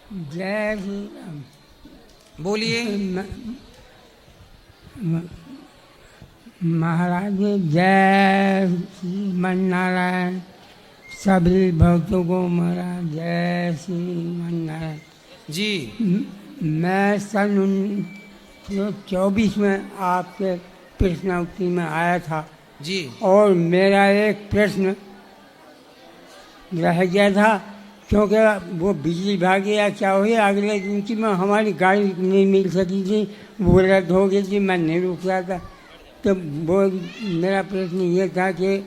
जय श्री राम। बोलिए। महाराज जी जय श्रीमन्नारायण। सभी भक्तों को महाराज जय श्रीमन्नारायण जी। मैं सन 1924 में आपके प्रश्नोत्तरी में आया था जी। और मेरा एक प्रश्न रह गया था, क्योंकि वो बिजली भागी या क्या हुई अगले दिन की में हमारी गाड़ी नहीं मिल सकी थी, वो रद्द हो गई थी, मैं नहीं रुक रहा था। तो वो मेरा प्रश्न ये था कि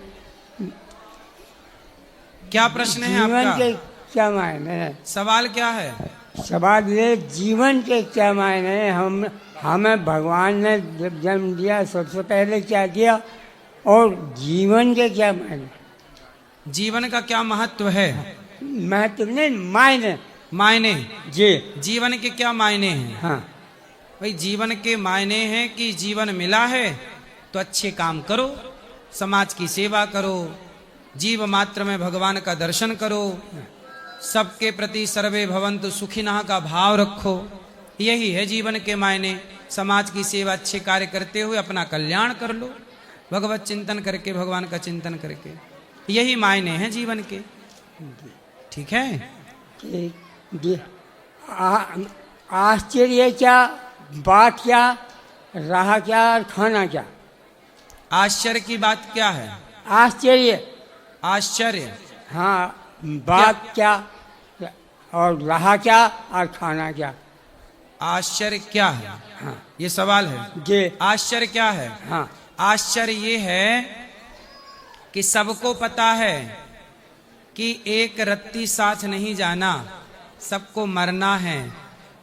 क्या प्रश्न है जीवन आपका? के क्या मायने हैं? सवाल क्या है? सवाल ये जीवन के क्या मायने हैं? हमें भगवान ने जब जन्म दिया सबसे पहले क्या किया और जीवन के क्या मायने? जीवन का क्या महत्व है? महत्व नहीं, मायने। मायने जी जीवन के क्या मायने हैं? हाँ। भाई जीवन के मायने हैं कि जीवन मिला है तो अच्छे काम करो, समाज की सेवा करो, जीव मात्र में भगवान का दर्शन करो, सबके प्रति सर्वे भवन्तु सुखिनः का भाव रखो। यही है जीवन के मायने। समाज की सेवा, अच्छे कार्य करते हुए अपना कल्याण कर लो, भगवत चिंतन करके, भगवान का चिंतन करके। यही मायने हैं जीवन के। ठीक है। आश्चर्य क्या, बात क्या, रहा क्या और खाना क्या? आश्चर्य की बात क्या है? आश्चर्य, आश्चर्य हाँ, बात क्या और रहा क्या और खाना क्या? आश्चर्य क्या है? हाँ ये सवाल है। जी आश्चर्य क्या है? हाँ। आश्चर्य ये है कि सबको पता है कि एक रत्ती साथ नहीं जाना, सबको मरना है,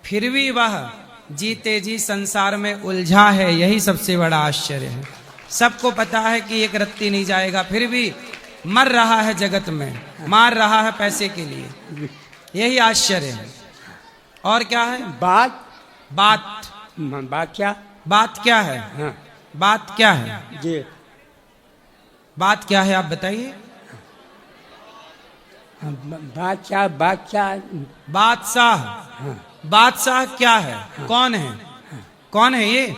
फिर भी वह जीते जी संसार में उलझा है। यही सबसे बड़ा आश्चर्य है। सबको पता है कि एक रत्ती नहीं जाएगा, फिर भी मर रहा है जगत में, मार रहा है पैसे के लिए। यही आश्चर्य है। और क्या है? बात। बात क्या? बात क्या है? हाँ बात क्या है? जी बात क्या है आप बताइए। बादशाह, बादशाह, बादशाह। बादशाह क्या है? कौन है? कौन है ये?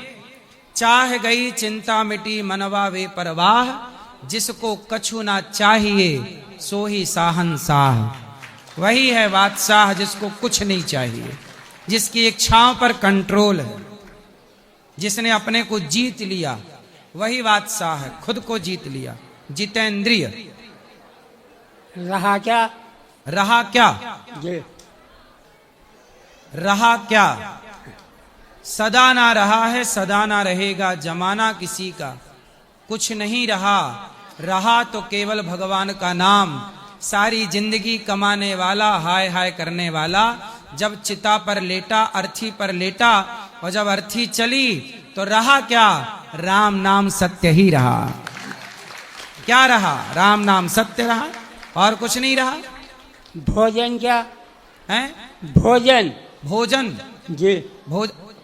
चाह गई चिंता मिटी मनवा वे परवाह, जिसको कछु ना चाहिए सो ही साहनशाह। वही है बादशाह जिसको कुछ नहीं चाहिए, जिसकी इच्छाओं पर कंट्रोल है, जिसने अपने को जीत लिया, वही बादशाह है। खुद को जीत लिया, जितेंद्रिय। रहा क्या? रहा क्या? जी रहा क्या? सदा ना रहा है, सदा ना रहेगा जमाना किसी का, कुछ नहीं रहा। रहा तो केवल भगवान का नाम, सारी जिंदगी कमाने वाला, हाय हाय करने वाला। जब चिता पर लेटा, अर्थी पर लेटा, और जब अर्थी चली तो रहा क्या? राम नाम सत्य ही रहा। क्या रहा? राम नाम सत्य रहा, और कुछ नहीं रहा। भोजन क्या है? भोजन? भोजन। जी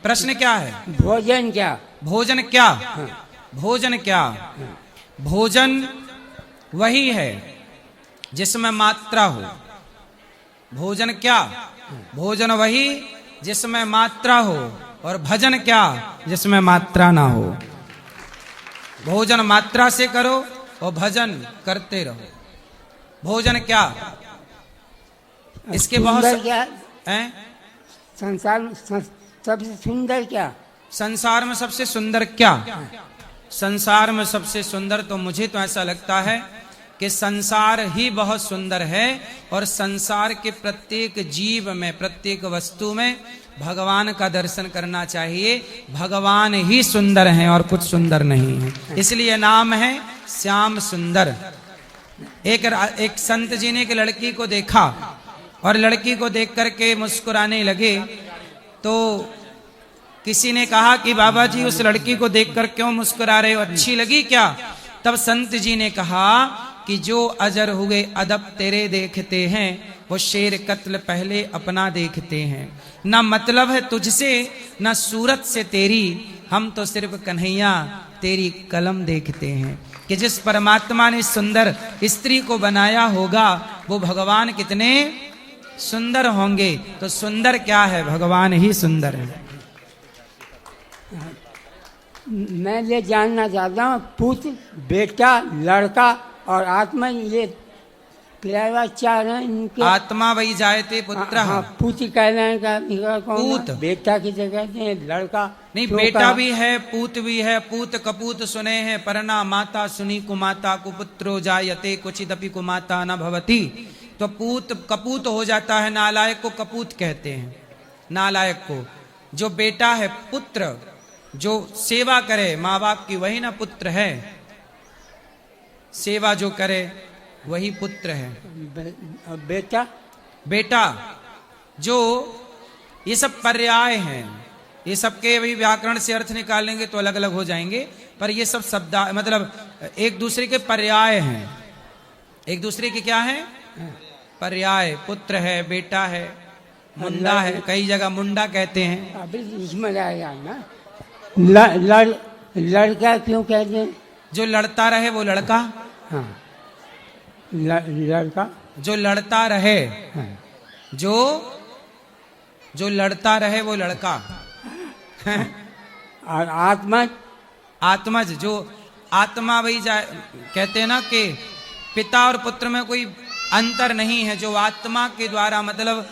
प्रश्न क्या है? भोजन क्या? भोजन क्या? हाँ। भोजन क्या? भोजन वही है जिसमें मात्रा हो। भोजन क्या? भोजन वही जिसमें मात्रा हो। और भजन क्या? जिसमें मात्रा ना हो। भोजन मात्रा से करो और भजन करते रहो। भोजन क्या? इसके बहुत क्या हैं। संसार में सबसे सुंदर क्या? संसार में सबसे सुंदर क्या? संसार में सबसे सुंदर तो मुझे तो ऐसा लगता है कि संसार ही बहुत सुंदर है, और संसार के प्रत्येक जीव में, प्रत्येक वस्तु में भगवान का दर्शन करना चाहिए। भगवान ही सुंदर हैं और कुछ सुंदर नहीं है, इसलिए नाम है श्याम सुंदर। एक संत जी ने एक लड़की को देखा और लड़की को देख करके मुस्कुराने लगे, तो किसी ने कहा कि बाबा जी उस लड़की को देखकर क्यों मुस्कुरा रहे हो, अच्छी लगी क्या? तब संत जी ने कहा कि जो अजर हुए अदब तेरे देखते हैं, वो शेर कत्ल पहले अपना देखते हैं। ना मतलब है तुझसे, ना सूरत से तेरी, हम तो सिर्फ कन्हैया तेरी कलम देखते हैं। कि जिस परमात्मा ने सुंदर स्त्री को बनाया होगा, वो भगवान कितने सुंदर होंगे तो सुंदर क्या है, भगवान ही सुंदर है। मैं ये जानना चाहता हूँ, पुत्र, बेटा, लड़का और आत्मा, ये क्रियावाचार हैं इनके। आत्मा वही जायते पुत्र। हाँ, पुत्र कहलाने का निकल कौन है? पूत। बेटा की जगह कहते हैं लड़का। नहीं, तो बेटा का- भी है, पूत भी है। पूत कपूत सुने हैं, परना माता सुनी कुमाता, कुपुत्रो जायते क्वचिदपि कुमाता न भवति। तो पूत कपूत हो जाता है, नालायक को कपूत कहते हैं, नालायक को। जो बेटा है, पुत्र, जो सेवा करे माँ बाप की, वही ना पुत्र है। सेवा जो करे वही पुत्र है। और बेटा, बेटा, जो ये सब पर्याय हैं, ये सबके अभी व्याकरण से अर्थ निकालेंगे तो अलग अलग हो जाएंगे, पर ये सब शब्द मतलब एक दूसरे के पर्याय हैं। एक दूसरे के क्या है? पर्याय। पुत्र है, बेटा है, मुंडा है, कई जगह मुंडा कहते हैं। अभी इसमें रहेगा ना, लड़का क्यों कहते हैं? जो लड़ता रहे वो लड़का। हाँ, लड़का। जो लड़ता रहे, हाँ। जो लड़ता रहे वो लड़का। और आत्मा, आत्मज, जो आत्मा वही कहते हैं ना कि पिता और पुत्र में कोई अंतर नहीं है। जो आत्मा के द्वारा, मतलब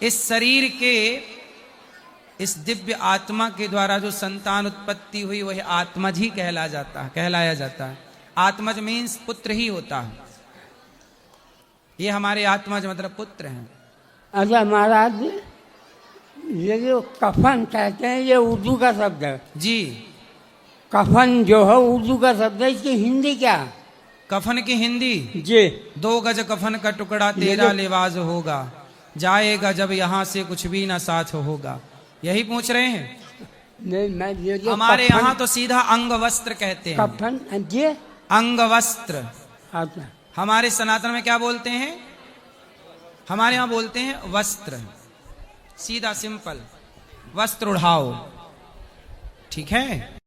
इस शरीर के, इस दिव्य आत्मा के द्वारा जो संतान उत्पत्ति हुई, वही आत्मज ही कहलाया जाता है। आत्मज मीन्स पुत्र ही होता है। ये हमारे आत्मज मतलब पुत्र हैं। अच्छा महाराज, ये जो कफन कहते हैं, ये उर्दू का शब्द है जी। कफन जो है उर्दू का शब्द है, इसकी हिंदी क्या है? कफन की हिंदी जी। 2 गज कफन का टुकड़ा तेरा लिबास होगा, जाएगा जब यहाँ से कुछ भी ना साथ होगा। यही पूछ रहे हैं? नहीं, मैं ये जो हमारे कफन- यहाँ तो सीधा अंग वस्त्र कहते हैं। कफन जी। अंग वस्त्र। अच्छा, हमारे सनातन में क्या बोलते हैं? हमारे यहाँ बोलते हैं वस्त्र। सीधा सिंपल, वस्त्र उड़ाओ। ठीक है।